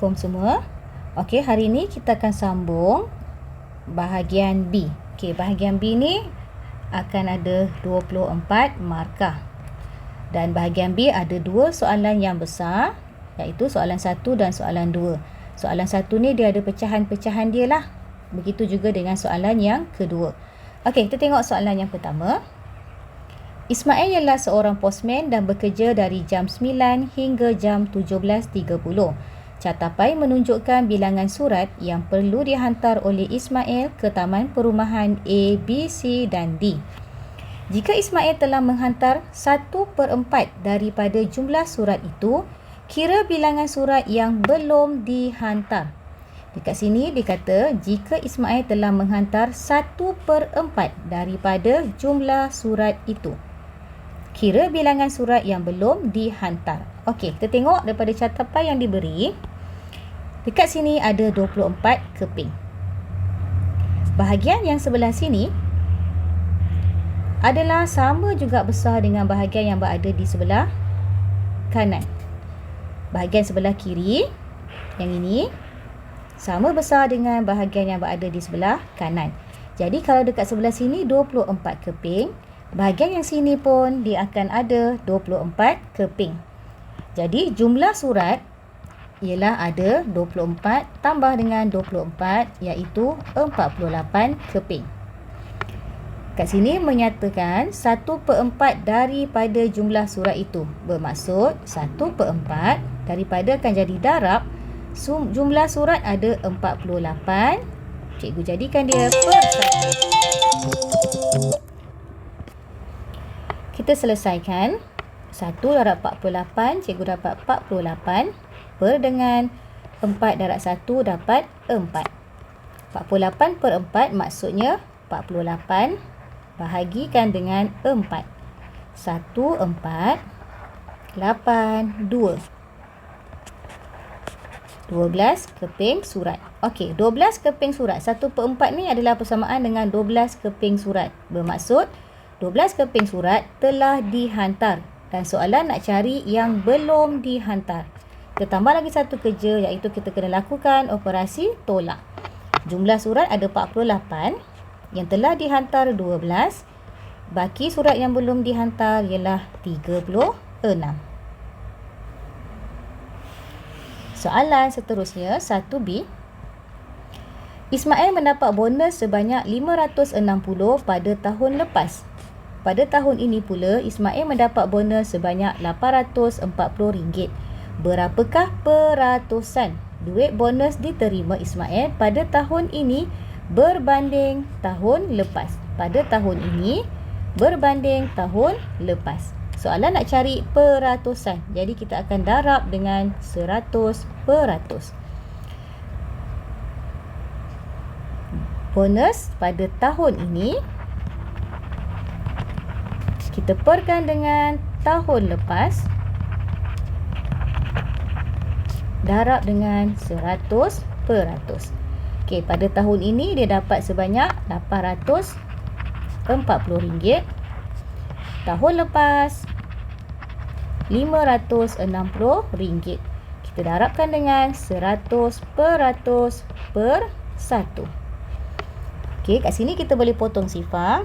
Assalamualaikum semua. Okey, hari ini kita akan sambung bahagian B. Okey, bahagian B ni akan ada 24 markah. Dan bahagian B ada dua soalan yang besar, iaitu soalan 1 dan soalan 2. Soalan 1 ni dia ada pecahan-pecahan dia lah. Begitu juga dengan soalan yang kedua. Okey, kita tengok soalan yang pertama. Ismail ialah seorang postman dan bekerja dari jam 9 hingga jam 17.30. Catapai menunjukkan bilangan surat yang perlu dihantar oleh Ismail ke taman perumahan A, B, C dan D. Jika Ismail telah menghantar 1/4 daripada jumlah surat itu, kira bilangan surat yang belum dihantar. Dekat sini dia kata jika Ismail telah menghantar 1/4 daripada jumlah surat itu, kira bilangan surat yang belum dihantar. Okey, kita tengok daripada catapai yang diberi. Dekat sini ada 24 keping. Bahagian yang sebelah sini adalah sama juga besar dengan bahagian yang berada di sebelah kanan. Bahagian sebelah kiri, yang ini, sama besar dengan bahagian yang berada di sebelah kanan. Jadi kalau dekat sebelah sini 24 keping, bahagian yang sini pun dia akan ada 24 keping. Jadi jumlah surat ialah ada 24 tambah dengan 24 iaitu 48 keping. Kat sini menyatakan 1/4 daripada jumlah surat itu. Bermaksud 1/4 daripada akan jadi darab jumlah surat ada 48. Cikgu jadikan dia per 1. Kita selesaikan 1 darab 48, cikgu dapat 48 per dengan 4 darab 1 dapat 4. 48 per 4 maksudnya 48 bahagikan dengan 4. 1, 4, 8, 2. 12 keping surat. Okey, 12 keping surat. 1/4 ni adalah persamaan dengan 12 keping surat. Bermaksud 12 keping surat telah dihantar dan soalan nak cari yang belum dihantar. Kita tambah lagi satu kerja iaitu kita kena lakukan operasi tolak. Jumlah surat ada 48, yang telah dihantar 12, baki surat yang belum dihantar ialah 36. Soalan seterusnya 1B. Ismail mendapat bonus sebanyak 560 pada tahun lepas. Pada tahun ini pula, Ismail mendapat bonus sebanyak RM840. Berapakah peratusan duit bonus diterima Ismail pada tahun ini berbanding tahun lepas? Pada tahun ini berbanding tahun lepas. Soalan nak cari peratusan. Jadi kita akan darab dengan 100%. Bonus pada tahun ini kita perkan dengan tahun lepas, darab dengan 100%. Okey, pada tahun ini dia dapat sebanyak RM840. Tahun lepas RM560. Kita darabkan dengan 100% per 1. Okey, kat sini kita boleh potong sifar.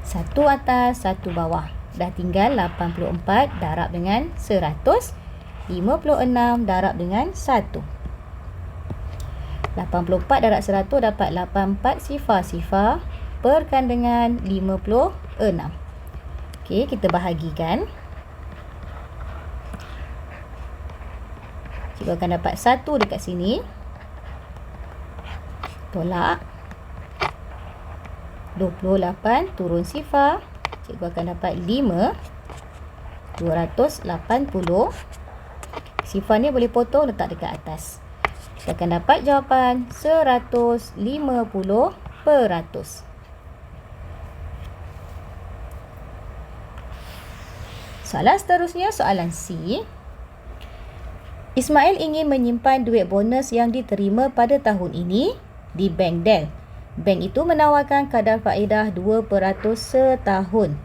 1 atas, 1 bawah. Dah tinggal 84 darab dengan 100. 56 darab dengan 1. 84 darab 100 dapat 84 sifar-sifar. Perkan dengan 56. Okey, kita bahagikan. Cikgu akan dapat 1 dekat sini. Tolak. 28 turun sifar. Cikgu akan dapat 5. 280. Sifar ni boleh potong letak dekat atas. Kita akan dapat jawapan 150%. Soalan seterusnya, soalan C. Ismail ingin menyimpan duit bonus yang diterima pada tahun ini di Bank Del. Bank itu menawarkan kadar faedah 2% setahun.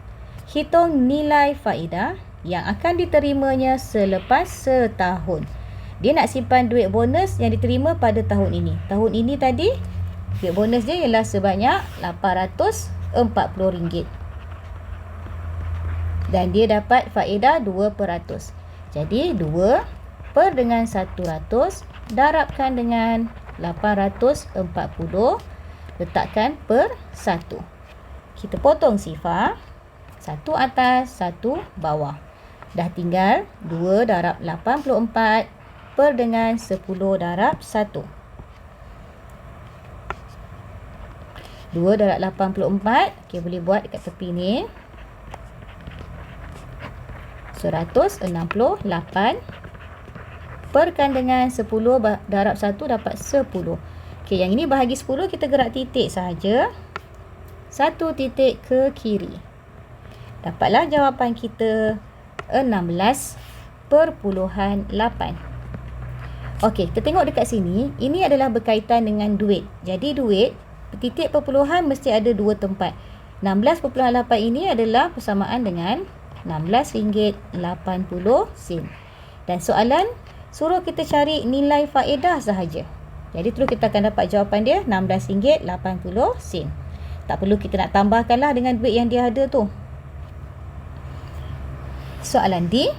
Hitung nilai faedah yang akan diterimanya selepas setahun. Dia nak simpan duit bonus yang diterima pada tahun ini. Tahun ini tadi, duit bonus dia ialah sebanyak RM840. Dan dia dapat faedah 2%. Jadi 2 per dengan 100 darabkan dengan 840, letakkan per 1. Kita potong sifar, 1 atas, 1 bawah. Dah tinggal 2 darab 84 per dengan 10 darab 1. 2 darab 84, okay, boleh buat dekat tepi ni. 168 perkan dengan 10 darab 1 dapat 10. Okey, yang ini bahagi 10, kita gerak titik sahaja. 1 titik ke kiri. Dapatlah jawapan kita 16.8. Okey, kita tengok dekat sini. Ini adalah berkaitan dengan duit. Jadi duit, titik perpuluhan mesti ada dua tempat. 16.8 ini adalah persamaan dengan RM16.80. Dan soalan suruh kita cari nilai faedah sahaja. Jadi terus kita akan dapat jawapan dia RM16.80. Tak perlu kita nak tambahkanlah dengan duit yang dia ada tu. Soalan D.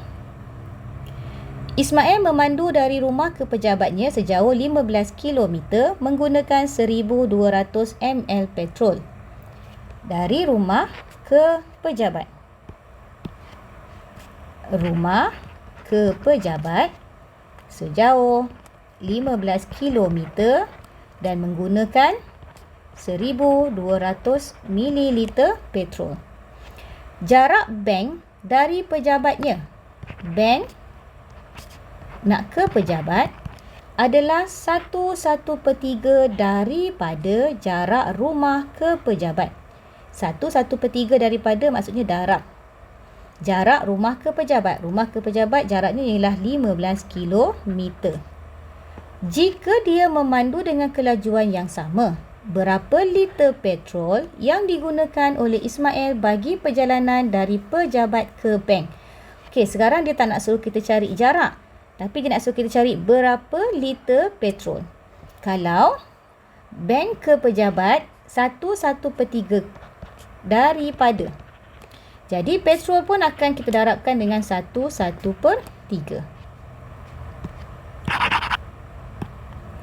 Ismail memandu dari rumah ke pejabatnya sejauh 15 km menggunakan 1,200 ml petrol. Dari rumah ke pejabat. Rumah ke pejabat sejauh 15 km dan menggunakan 1,200 ml petrol. Jarak bank dari pejabatnya. Bank nak ke pejabat adalah 1/1/3 daripada jarak rumah ke pejabat. 1/1/3 daripada maksudnya darab. Jarak rumah ke pejabat. Rumah ke pejabat jaraknya ialah 15 km. Jika dia memandu dengan kelajuan yang sama, berapa liter petrol yang digunakan oleh Ismail bagi perjalanan dari pejabat ke bank? Okey, sekarang dia tak nak suruh kita cari jarak, tapi dia nak suruh kita cari berapa liter petrol. Kalau bank ke pejabat 1/1/3 daripada. Jadi petrol pun akan kita darabkan dengan 1/1/3.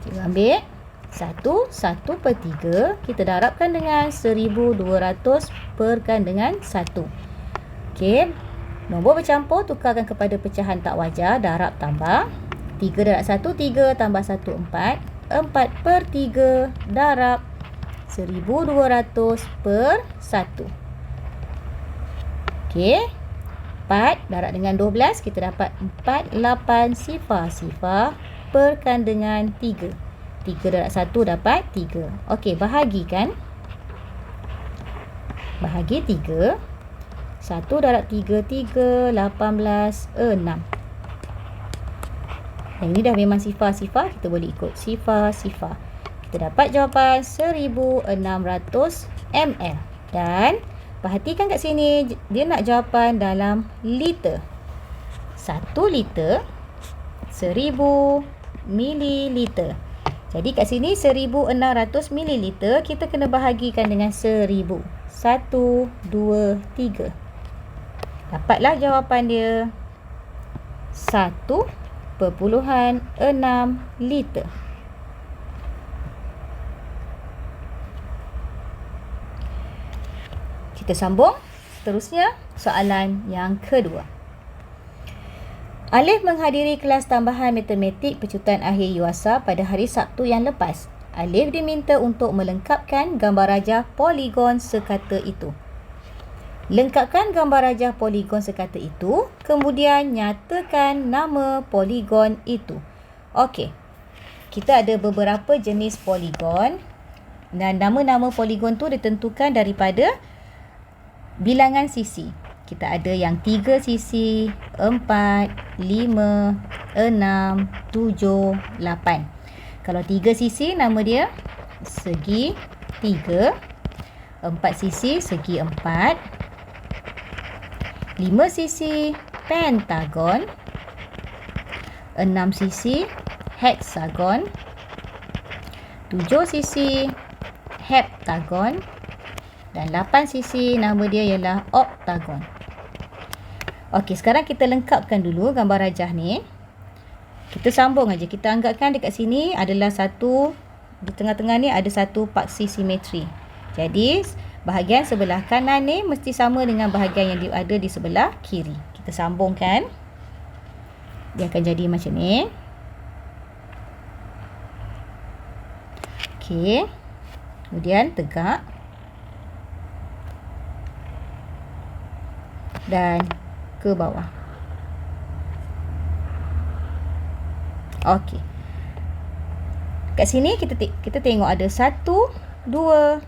Kita ambil 1/1/3, kita darabkan dengan 1,200 perkan dengan 1. Okey, nombor bercampur tukarkan kepada pecahan tak wajar, darab tambah. 3 darab 1, 3 tambah 1, 4. 4/3 darab 1,200 per 1. Okey, 4 darab dengan 12, kita dapat 48 sifar-sifar perkan dengan 3. 3 darab 1 dapat 3. Okey, bahagikan. Bahagi 3. 1 darab 3, 3, 18, 6. Yang ini dah memang sifar-sifar, kita boleh ikut sifar-sifar. Kita dapat jawapan 1,600 ml. Dan perhatikan kat sini, dia nak jawapan dalam liter. 1 liter 1,000 mililiter. Jadi kat sini 1,600 mililiter, kita kena bahagikan dengan 1,000. 1, 2, 3. Dapatlah jawapan dia 1.6 liter. Kita sambung. Seterusnya, soalan yang kedua. Alif menghadiri kelas tambahan matematik pecutan akhir UASA pada hari Sabtu yang lepas. Alif diminta untuk melengkapkan gambar rajah poligon sekata itu. Lengkapkan gambar rajah poligon sekata itu, kemudian nyatakan nama poligon itu. Okey, kita ada beberapa jenis poligon dan nama-nama poligon tu ditentukan daripada bilangan sisi. Kita ada yang 3 sisi, 4, 5, 6, 7, 8. Kalau 3 sisi, nama dia segi 3. 4 sisi, segi 4. 5 sisi, pentagon. 6 sisi heksagon, 7 sisi heptagon, dan 8 sisi nama dia ialah oktagon. Okey, sekarang kita lengkapkan dulu gambar rajah ni. Kita sambung aja. Kita anggapkan dekat sini adalah satu, di tengah-tengah ni ada satu paksi simetri. Jadi bahagian sebelah kanan ni mesti sama dengan bahagian yang ada di sebelah kiri. Kita sambungkan. Dia akan jadi macam ni. Okey. Kemudian tegak. Dan ke bawah. Okey. Kat sini kita tengok ada 1, 2, 3,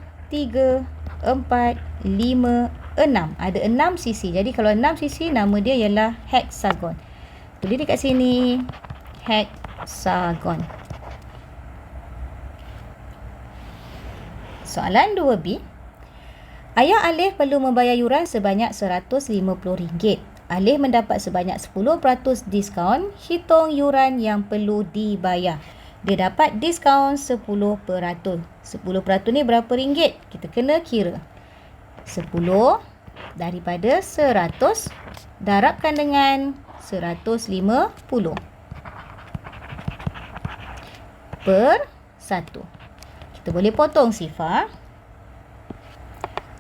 4, 5, 6. Ada 6 sisi. Jadi kalau 6 sisi nama dia ialah heksagon. Tulis dekat sini heksagon. Soalan 2B. Ayah Alif perlu membayar yuran sebanyak RM150. Alif mendapat sebanyak 10% diskaun. Hitung yuran yang perlu dibayar. Dia dapat diskaun 10%. 10% ni berapa ringgit? Kita kena kira. 10 daripada 100 darabkan dengan 150 per 1. Kita boleh potong sifar.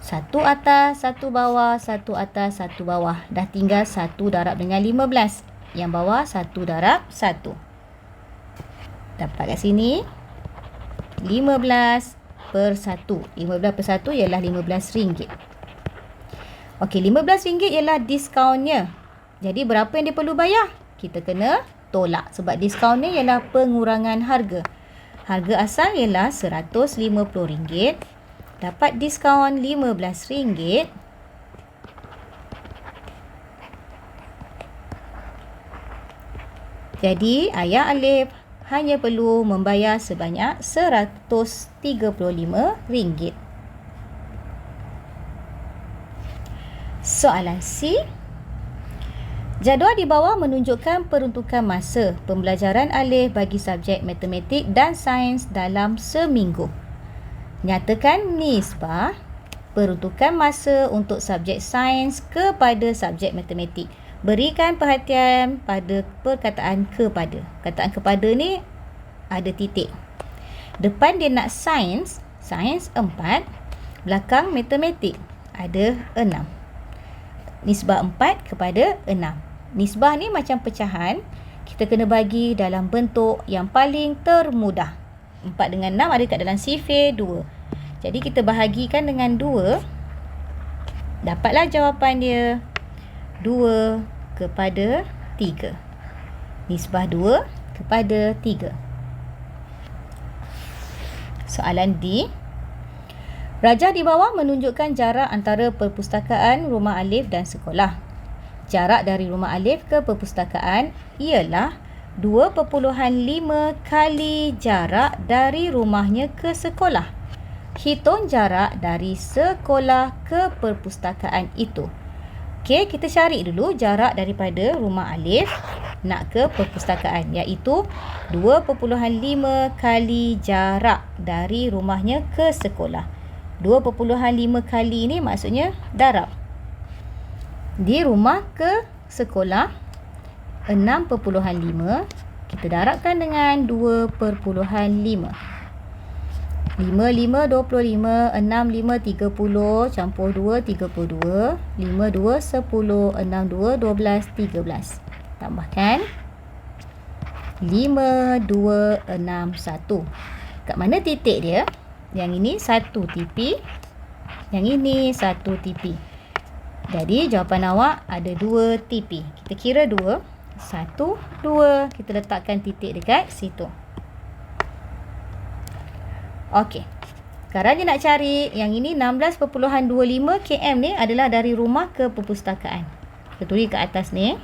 1 atas, 1 bawah, 1 atas, 1 bawah. Dah tinggal 1 darab dengan 15. Yang bawah 1 darab 1. Dapat kat sini 15 per 1. 15 per 1 ialah RM15. Okey, RM15 ialah diskaunnya. Jadi berapa yang dia perlu bayar? Kita kena tolak sebab diskaunnya ialah pengurangan harga. Harga asal ialah RM150. Dapat diskaun RM15. Jadi ayah Alif hanya perlu membayar sebanyak RM135. Soalan C. Jadual di bawah menunjukkan peruntukan masa pembelajaran Alif bagi subjek matematik dan sains dalam seminggu. Nyatakan nisbah peruntukan masa untuk subjek sains kepada subjek matematik. Berikan perhatian pada perkataan kepada. Perkataan kepada ni ada titik. Depan dia nak sains, sains 4. Belakang matematik ada 6. Nisbah 4 kepada 6. Nisbah ni macam pecahan. Kita kena bagi dalam bentuk yang paling termudah. 4 dengan 6 ada kat dalam sifir 2. Jadi kita bahagikan dengan 2. Dapatlah jawapan dia 2 kepada 3. Nisbah 2 kepada 3. Soalan D. Rajah di bawah menunjukkan jarak antara perpustakaan rumah Alif dan sekolah. Jarak dari rumah Alif ke perpustakaan ialah 2.5 kali jarak dari rumahnya ke sekolah. Hitung jarak dari sekolah ke perpustakaan itu. Okey, kita cari dulu jarak daripada rumah Alif nak ke perpustakaan, iaitu 2.5 kali jarak dari rumahnya ke sekolah. 2.5 kali ni maksudnya darab. Di rumah ke sekolah 6.5, kita darabkan dengan 2.5. 5, 5, 25, 6, 5, 30, campur 2, 32, 5, 2, 10, 6, 2, 12, 13. Tambahkan 5, 2, 6, 1. Kat mana titik dia? Yang ini 1 tipi, yang ini 1 tipi. Jadi jawapan awak ada 2 tipi. Kita kira 2. 1, 2. Kita letakkan titik dekat situ. Okey. Sekarang dia nak cari yang ini 16.25 km ni adalah dari rumah ke perpustakaan. Kita tulis kat atas ni.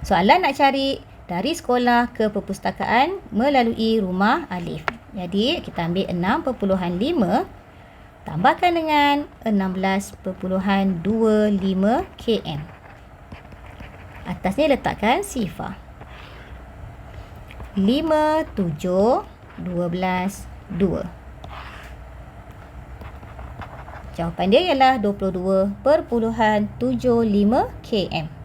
Soalan nak cari dari sekolah ke perpustakaan melalui rumah Alif. Jadi kita ambil 6.5 tambahkan dengan 16.25 km. Atas ni letakkan sifar. 5, 7, 12, 2. Jawapan dia ialah 22.75 km.